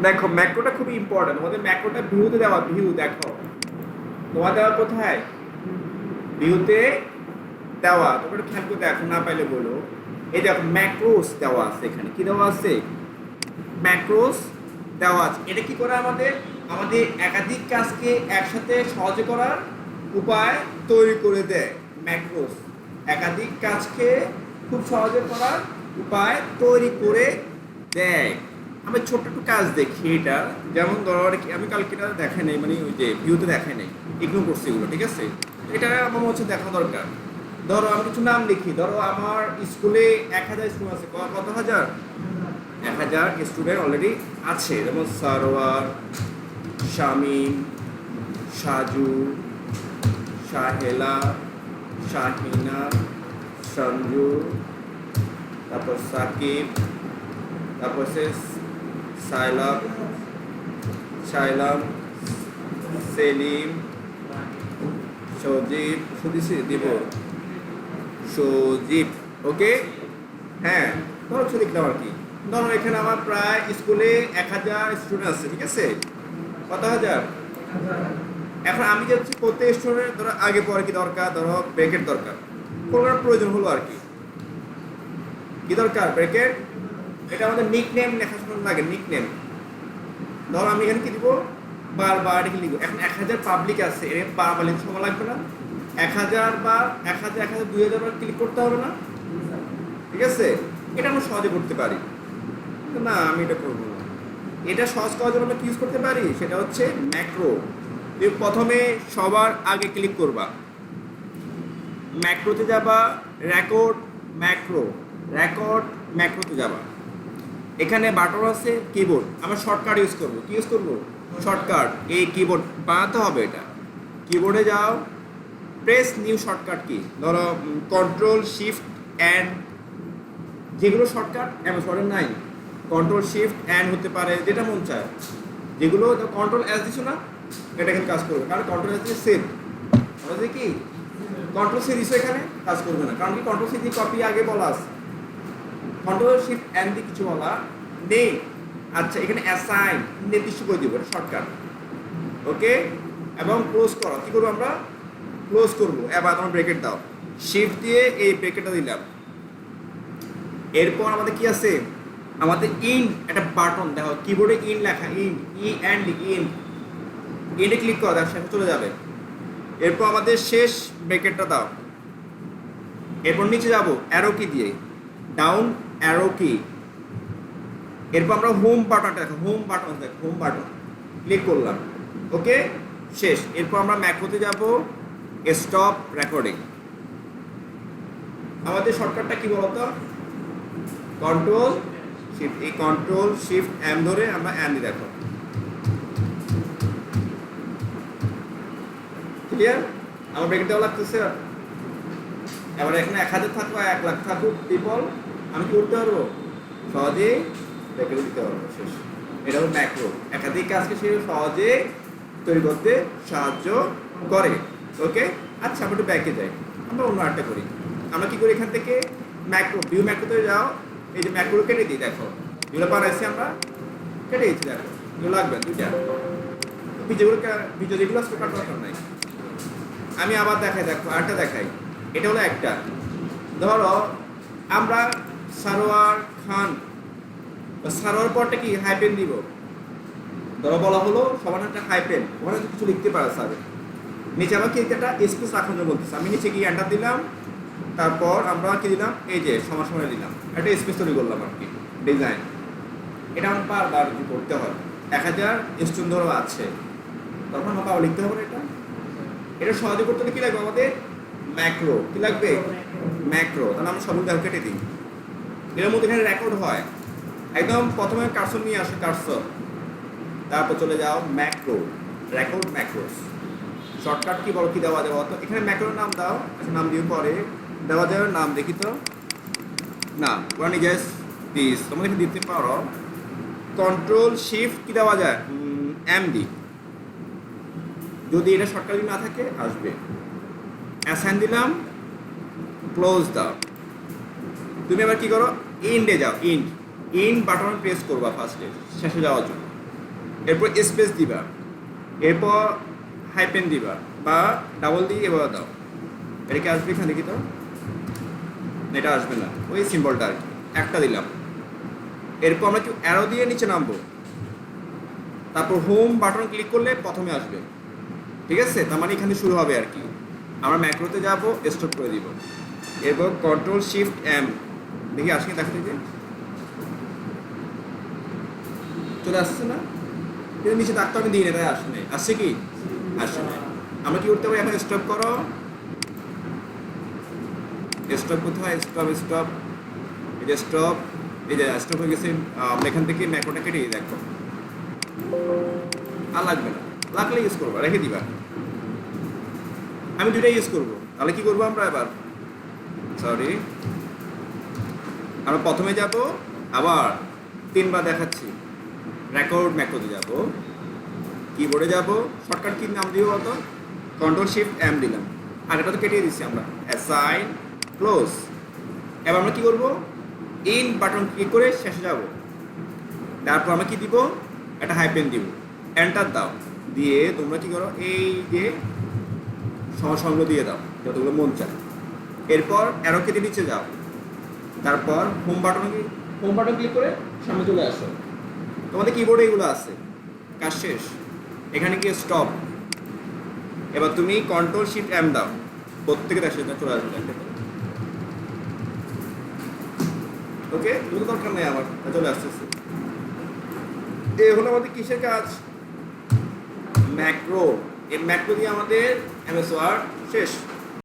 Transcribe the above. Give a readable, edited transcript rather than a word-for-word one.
দেখো ম্যাক্রোটা খুবই ইম্পর্টেন্ট, তোমাদের ম্যাক্রোটা ভিউতে দেওয়া, ভিউ দেখো তোমার দেওয়া কোথায়, ভিউতে দেওয়া, তোমরা একটু খেয়াল করে দেখো, না পাইলে বলো। এই দেখো ম্যাক্রোস দেওয়া আছে, এখানে কি দেওয়া আছে, ম্যাক্রোস দেওয়া আছে। এটা কি করে আমাদের, আমাদের একাধিক কাজকে একসাথে সহজে করার উপায় তৈরি করে দেয়। ম্যাক্রোস একাধিক কাজকে খুব সহজে করার উপায় তৈরি করে দেয়। আমি ছোট্ট একটু কাজ দেখি এটা, যেমন ধরো আমি কালকে এটা দেখে নেই, মানে ওই যে ভিউতে দেখে নেই, ইগনোর করছি এগুলো, ঠিক আছে। এটা আমার হচ্ছে দেখা দরকার। ধরো আমি কিছু নাম লিখি, ধরো আমার স্কুলে 1000 স্টুডেন্ট আছে, কত হাজার, 1000 স্টুডেন্ট অলরেডি আছে, যেমন সারোয়ার, শামীম, সাজু, শাহেলা, শাহিনা, সঞ্জু, তারপর সাকিব, তারপর সে সাইলাম, সাইলাম, সেলিম, সজীব, সুদিছি দিব, সজীব, ওকে। হ্যাঁ, ধরো কিছু লিখলাম আর কি। ধরো এখানে আমার প্রায় স্কুলে 1000 স্টুডেন্ট আছে, ঠিক আছে, কত হাজার। এখন আমি যাচ্ছি প্রত্যেক স্টুডেন্ট, ধরো আগে পরে কি দরকার, ধরো ব্রেকেট দরকার, কোনো প্রয়োজন হলো আর কি, কি দরকার, ব্রেকেট। এটা আমাদের নিক নেম লেখার সময় লাগে, নিক নেম। ধরো আমি এখানে কি দিব, বারবার এখানে লিখবো। এখন 1000 পাবলিক আছে, এর বারবার লিখতে সময় লাগবে না, 1000 বার, 1000, 1000, 2000 বার ক্লিক করতে হবে না, ঠিক আছে। এটা আমরা সহজে করতে পারি, না আমি এটা করবো না। এটা সহজ করার জন্য আমরা কি ইউজ করতে পারি, সেটা হচ্ছে ম্যাক্রো। তুমি প্রথমে সবার আগে ক্লিক করবা, ম্যাক্রোতে যাবা, রেকর্ড, ম্যাক্রো, রেকর্ড, ম্যাক্রোতে যাবা। এখানে বাটন আছে, কিবোর্ড, আমরা শর্টকাট ইউজ করবো, কি ইউজ করবো, শর্টকাট। এই কিবোর্ড বানাতে হবে, এটা কিবোর্ডে যাও, প্রেস নিউ শর্টকাট কি, ধরো কন্ট্রোল শিফট অ্যান্ড, যেগুলো শর্টকাট অ্যামাজনের নাই, কন্ট্রোল শিফট অ্যান্ড হতে পারে, যেটা মন চায়। যেগুলো কন্ট্রোল এস দিছো না, এটা এখানে কাজ করবে, কারণ কন্ট্রোল এস দিয়ে সেভ, আমাদের কি কন্ট্রোল সি দিছো এখানে কাজ করবে না, কারণ কি কন্ট্রোল সি দিয়ে কপি আগে বলা আছে, কন্ট্রোল শিফট এন দিয়ে কিছু বলা নেই। আচ্ছা, এখানে অ্যাসাইন নির্দিষ্ট করে দিব, এটা শর্টকাট, ওকে। এবং ক্লোজ করো, কি করবো আমরা, ক্লোজ করবো। এবার তোমার ব্রেকেট দাও, শিফট দিয়ে এই ব্রেকেটটা দিলাম। এরপর আমাদের কি আছে, আমাদের ইন একটা বাটন দেখো, কিবোর্ডে ইন লেখা, ইন, ই অ্যান্ড ইন, ইনে ক্লিক করো, তার সাথে চলে যাবে। এরপর আমাদের শেষ ব্রেকেটটা দাও। এরপর নিচে যাব অ্যারো কি দিয়ে, ডাউন অ্যারো কি। এরপর আমরা হোম বাটনটা দেখো, হোম বাটন দেখো, হোম বাটন ক্লিক করলাম, ওকে, শেষ। এরপর আমরা ম্যাক্রোতে যাব, স্টপ রেকর্ডিং। আমাদের শর্টকাটটা কি বলতো, কন্ট্রোল শিফট, এই কন্ট্রোল শিফট এম ধরে আমরা এন দিয়ে দেখো, ক্লিয়ার। আমার ব্রেকেট দেওয়া লাগতেছে। এবার এখানে 1000 থাকুক, 1,00,000 থাকুক পিপল, আমি কি করতে পারবো, সহজেই ব্রেকেট দিতে পারবো, শেষ। এটা হলো ম্যাক্রো, একাধিক কাজকে সে সহজে তৈরি করতে সাহায্য করে, ওকে। আচ্ছা, আমরা একটু ব্যাকে যাই, আমরা অন্য আরেকটা করি। আমরা কি করি, এখান থেকে ম্যাক্রো, ভিউ ম্যাক্রোতে যাও, এই যে ম্যাক্রো কেটে দিই, দেখো যেগুলো বানাইছি আমরা কেটে দিচ্ছি, দেখো এগুলো লাগবে দুইটা, ভিডিওগুলো, ভিডিও যেগুলো আসলে কাটার দরকার নাই। আমি আবার দেখাই, দেখো আরেকটা দেখাই, এটা হলো একটা। ধরো আমরা সারোয়ার খান, সারোয়ার পরটা কি হাইপেন দিব, ধরো বলা হলো সবার একটা হাইপেন, ওখানে কিছু লিখতে পারে স্যার। নিচে আমরা কি একটা স্পেস রাখার জন্য বলতেছে, আমি নিচে গিয়ে এন্টার দিলাম, তারপর আমরা কি দিলাম, এই যে সমান সময় দিলাম, একটা স্পেস তৈরি করলাম আর কি, ডিজাইন। এটা আমার বারবার করতে হয়, 1000 স্টুডেন্ট ধরো আছে, তখন আমাকে আবার লিখতে হবে না এটা। এটা সহজে করতে হলে কি লাগবে আমাদের, ম্যাক্রো, কি লাগবে, ম্যাক্রো। তাহলে আমরা সবগুলো দেখো কেটে দিই। এর মধ্যে এখানে রেকর্ড হয়, একদম প্রথমে কার্সর নিয়ে আসে, কার্সর, তারপর চলে যাও macro, record macOS. Shortcut key বলো, কি দেওয়া যাবে, তো এখানে ম্যাক্রোর নাম দাও, আচ্ছা নাম দিয়ে পরে দেওয়া যাবে, নাম দেখি তো, না ওয়ানি জাস্ট দিস, তোমরা এখানে দিতে পারো কন্ট্রোল শিফট কি দেওয়া যায়, এম ডি, যদি এটা শর্টকাট না থাকে আসবে। অ্যাসাইন দিলাম, ক্লোজ দাও। তুমি এবার কি করো, ইন্ডে যাও, ইন্ড, ইন বাটন প্রেস করবা ফার্স্টে, শেষে যাওয়ার জন্য। এরপর স্পেস দিবা, এরপর হাইপেন দিবা বা ডাবল দিয়ে এবার দাও। এটা কি আসবে এখানে? দেখি তো, এটা আসবে না, ওই সিম্বলটা আর কি, একটা দিলাম। এরপর আমরা কি অ্যারো দিয়ে নিচে নামবো, তারপর হোম বাটন ক্লিক করলে প্রথমে আসবে, ঠিক আছে? তার মানে এখানে শুরু হবে আর কি। আমরা ম্যাক্রোতে যাব, স্টপ করে দিব। এরপর কন্ট্রোল শিফট এম, দেখি আসে দেখতে যে চলে আসছে না, কিন্তু নিচে ডাকতে আমি দিই না, তাই আসে নাই। আসছে কি? আসছে না। আমরা কি করতে পারি এখন? স্টপ করো, স্টপ কোথায়? স্টপ স্টপ, এই যে স্টপ, এই যে স্টপ হয়ে গেছে। আমরা এখান থেকে ম্যাক্রোটা কেটে দেখো, আর লাগবে না, লাগলে ইউজ করবো, রেখে দিবা। আমি দুইটাই ইউজ করবো। তাহলে কি করবো আমরা এবার? সরি, আমরা প্রথমে যাব, আবার 3বার দেখাচ্ছি। রেকর্ড ম্যাক্রোতে যাব, কিবোর্ডে যাব, শর্টকাট কি নাম দিব বলতো? কন্ট্রোল শিফট এম দিলাম, আর এটা তো কেটে দিচ্ছি আমরা। Assign, close. এবার আমরা কি করব? ইন বাটন ক্লিক করে শেষে যাব, তারপর আমরা কি দিব? একটা হাইপেন দিব, এন্টার দাও। দিয়ে তোমরা কি করো? এই যে সঙ্গ দিয়ে দাও যতগুলো মন চায়। এরপর অ্যারো কেটে নিচে যাও, তারপর হোম বাটন ক্লিক করে সামনে চলে আসো। তোমাদের কিবোর্ডে এগুলো আছে, কাজ শেষ। এখানে গিয়ে স্টপ। এবার তুমি কন্ট্রোল শিফট এম দাও, প্রত্যেকে দেখে চলে আসবে। ওকে, এগুলো দরকার নেই আমার, চলে আসতেছে। এই হলো আমাদের কিসের কাজ? ম্যাক্রো। এই ম্যাক্রো দিয়ে আমাদের এমএস ওয়ার্ড শেষ।